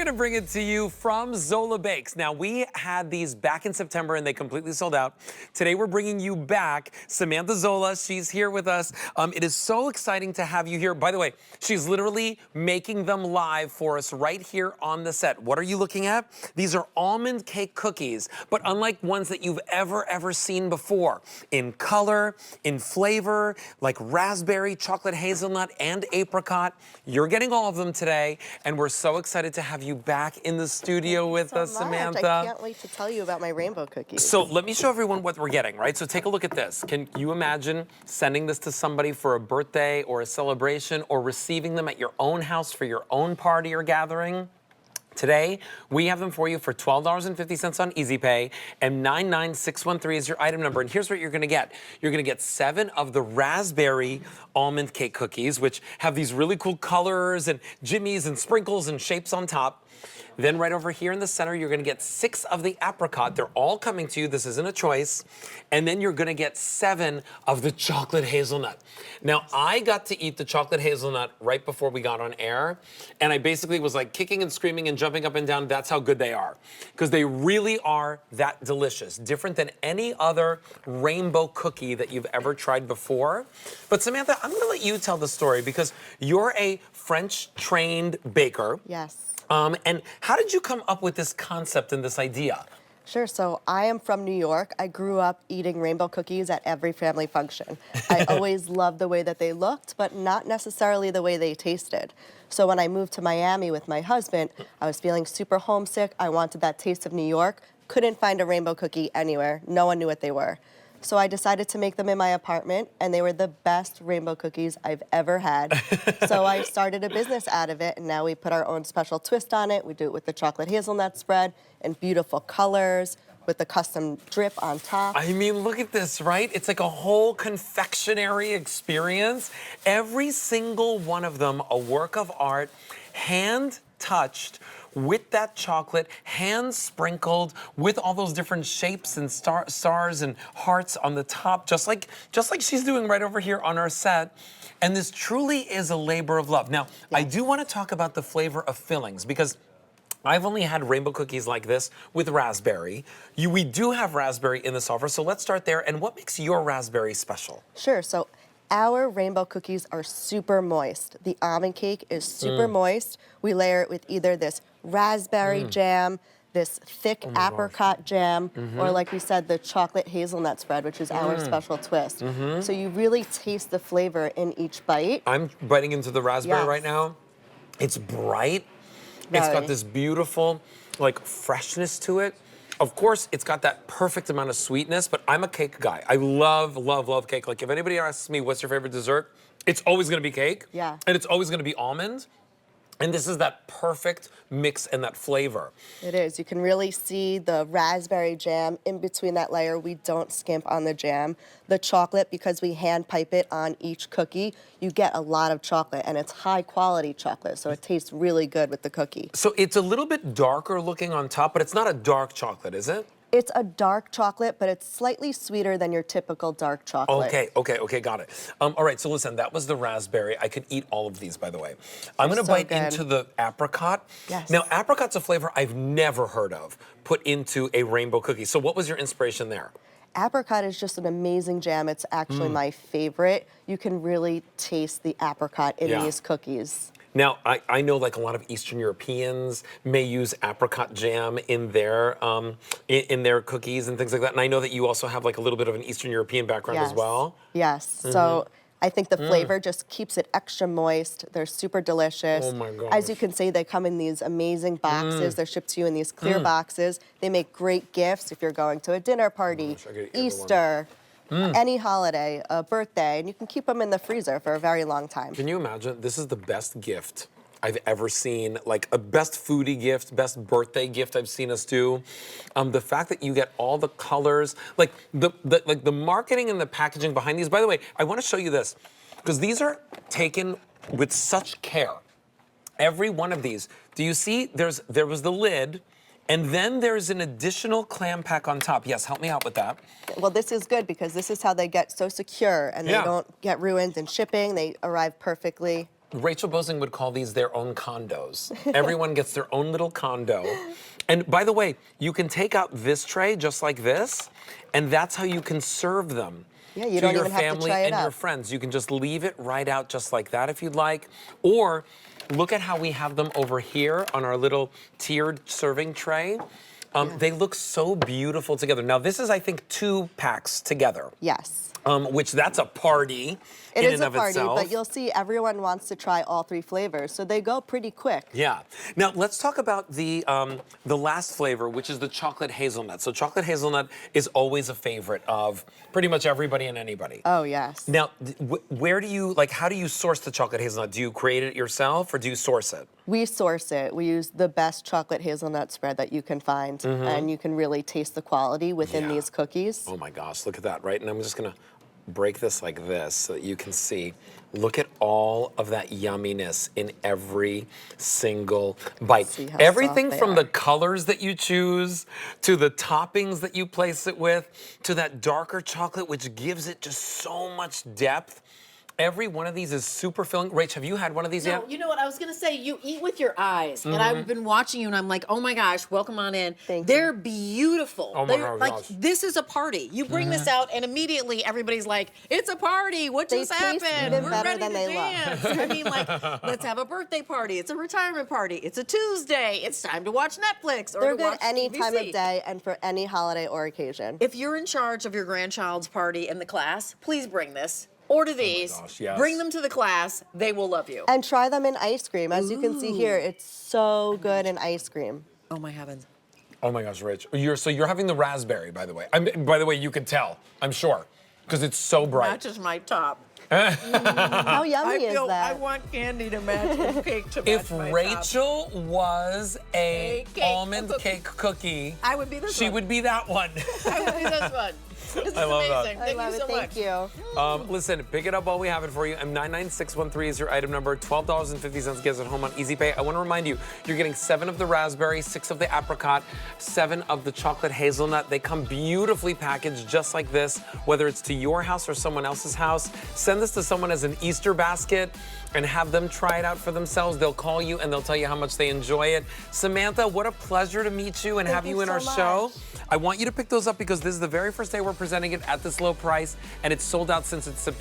going to bring it to you from Zola Bakes. Now, we had these back in September and they completely sold out. Today, we're bringing you back Samantha Zola. She's here with us. It is so exciting to have you here. By the way, she's literally making them live for us right here on the set. What are you looking at? These are almond cake cookies, but unlike ones that you've ever seen before. In color, in flavor, like raspberry, chocolate hazelnut, and apricot. You're getting all of them today, and we're so excited to have you back in the studio with us, Samantha. I can't wait to tell you about my rainbow cookies. So let me show everyone what we're getting, right? So take a look at this. Can you imagine sending this to somebody for a birthday or a celebration, or receiving them at your own house for your own party or gathering? Today, we have them for you for $12.50 on Easy Pay, and 99613 is your item number. And here's what you're gonna get. You're gonna get 7 of the raspberry almond cake cookies, which have these really cool colors and jimmies and sprinkles and shapes on top. Then right over here in the center, you're gonna get 6 of the apricot. They're all coming to you. This isn't a choice. And then you're gonna get 7 of the chocolate hazelnut. Now, I got to eat the chocolate hazelnut right before we got on air, and I basically was like kicking and screaming and jumping up and down. That's how good they are, because they really are that delicious. Different than any other rainbow cookie that you've ever tried before. But Samantha, I'm gonna let you tell the story, because you're a French-trained baker. Yes. And how did you come up with this concept and this idea? Sure, so I am from New York. I grew up eating rainbow cookies at every family function. I always loved the way that they looked, but not necessarily the way they tasted. So when I moved to Miami with my husband, I was feeling super homesick. I wanted that taste of New York. Couldn't find a rainbow cookie anywhere. No one knew what they were. So I decided to make them in my apartment, and they were the best rainbow cookies I've ever had. So I started a business out of it, and now we put our own special twist on it. We do it with the chocolate hazelnut spread and beautiful colors with the custom drip on top. I mean, look at this, right? It's like a whole confectionery experience. Every single one of them a work of art, hand-touched, with that chocolate, hand sprinkled with all those different shapes and stars and hearts on the top, just like she's doing right over here on our set. And this truly is a labor of love. Now, yes. I do want to talk about the flavor of fillings, because I've only had rainbow cookies like this with raspberry. We do have raspberry in this offer, so let's start there. And what makes your raspberry special? Sure. So our rainbow cookies are super moist. The almond cake is super moist. We layer it with either this raspberry jam, this thick apricot jam, or like we said, the chocolate hazelnut spread, which is our special twist. So you really taste the flavor in each bite. I'm biting into the raspberry right now. It's bright. It's got this beautiful, like, freshness to it. Of course, it's got that perfect amount of sweetness, but I'm a cake guy. I love cake. Like, if anybody asks me what's your favorite dessert, it's always gonna be cake. Yeah. And it's always gonna be almond. And this is that perfect mix and that flavor. It is. You can really see the raspberry jam in between that layer. We don't skimp on the jam. The chocolate, because we hand pipe it on each cookie, you get a lot of chocolate, and it's high quality chocolate, so it tastes really good with the cookie. So it's a little bit darker looking on top, but it's not a dark chocolate, is it? It's a dark chocolate, but it's slightly sweeter than your typical dark chocolate. Okay, got it. All right, so listen, that was the raspberry. I could eat all of these, by the way. I'm gonna bite into the apricot. Yes. Now, apricot's a flavor I've never heard of put into a rainbow cookie. So what was your inspiration there? Apricot is just an amazing jam. It's actually my favorite. You can really taste the apricot in these cookies. Now, I know like a lot of Eastern Europeans may use apricot jam in their cookies and things like that. And I know that you also have like a little bit of an Eastern European background as well. Yes. So I think the flavor just keeps it extra moist. They're super delicious. Oh my gosh. As you can see, they come in these amazing boxes. They're shipped to you in these clear boxes. They make great gifts if you're going to a dinner party, Easter, any holiday, a birthday, and you can keep them in the freezer for a very long time. Can you imagine? This is the best gift I've ever seen, like a best foodie gift, best birthday gift I've seen us do. The fact that you get all the colors, like the marketing and the packaging behind these. By the way, I want to show you this, because these are taken with such care. Every one of these. Do you see? There was the lid. And then there's an additional clam pack on top. Yes, help me out with that. Well, this is good, because this is how they get so secure, and they don't get ruined in shipping. They arrive perfectly. Rachel Bosing would call these their own condos. Everyone gets their own little condo. And by the way, you can take out this tray just like this, and that's how you can serve them. Yeah, you to don't your even have to family try it and your up. friends. You can just leave it right out just like that if you'd like. Or look at how we have them over here on our little tiered serving tray. They look so beautiful together. Now this is, I think, 2 packs together. Yes. Which that's a party It in is and a of party, itself. but you'll see everyone wants to try all 3 flavors, so they go pretty quick. Yeah. Now let's talk about the last flavor, which is the chocolate hazelnut. So chocolate hazelnut is always a favorite of pretty much everybody and anybody. Oh, yes. Now, where do you, like, how do you source the chocolate hazelnut? Do you create it yourself or do you source it? We source it. We use the best chocolate hazelnut spread that you can find, and you can really taste the quality within these cookies. Oh my gosh, look at that, right? And I'm just gonna break this like this so that you can see. Look at all of that yumminess in every single bite. See how Everything soft they from are. the colors that you choose, to the toppings that you place it with, to that darker chocolate, which gives it just so much depth. Every one of these is super filling. Rach, have you had one of these No, yet? you know what I was gonna say? You eat with your eyes, and I've been watching you, and I'm like, oh my gosh, welcome on in. Thank They're you. beautiful. Oh my They're gosh. like this is a party. You bring this out, and immediately everybody's like, it's a party. What They just taste happened? even We're better ready than to they look." dance. I mean, like, let's have a birthday party. It's a retirement party. It's a Tuesday. It's time to watch Netflix or They're to good watch any time QVC. of day and for any holiday or occasion. If you're in charge of your grandchild's party in the class, please bring this. Order these. gosh, yes. Bring them to the class. They will love you. And try them in ice cream. As you can see here, it's so good in ice cream. Oh my heavens. Oh my gosh, Rich. So you're having the raspberry, by the way. By the way, you can tell, I'm sure, because it's so bright. Matches my top. How yummy is I that? want candy to match the cake to match If my Rachel was a cake, almond a cookie. cake cookie, I would be this she one. would be that one. I would be this one. This is I love that. amazing. I Thank love you it. so Thank much. you. Listen, pick it up while we have it for you. M99613 is your item number. $12.50 gets it home on Easy Pay. I want to remind you, you're getting 7 of the raspberry, 6 of the apricot, 7 of the chocolate hazelnut. They come beautifully packaged just like this, whether it's to your house or someone else's house. Send this to someone as an Easter basket and have them try it out for themselves. They'll call you and they'll tell you how much they enjoy it. Samantha, what a pleasure to meet you and Thank have you you in our so show. much. I want you to pick those up because this is the very first day we're presenting it at this low price, and it's sold out since it's September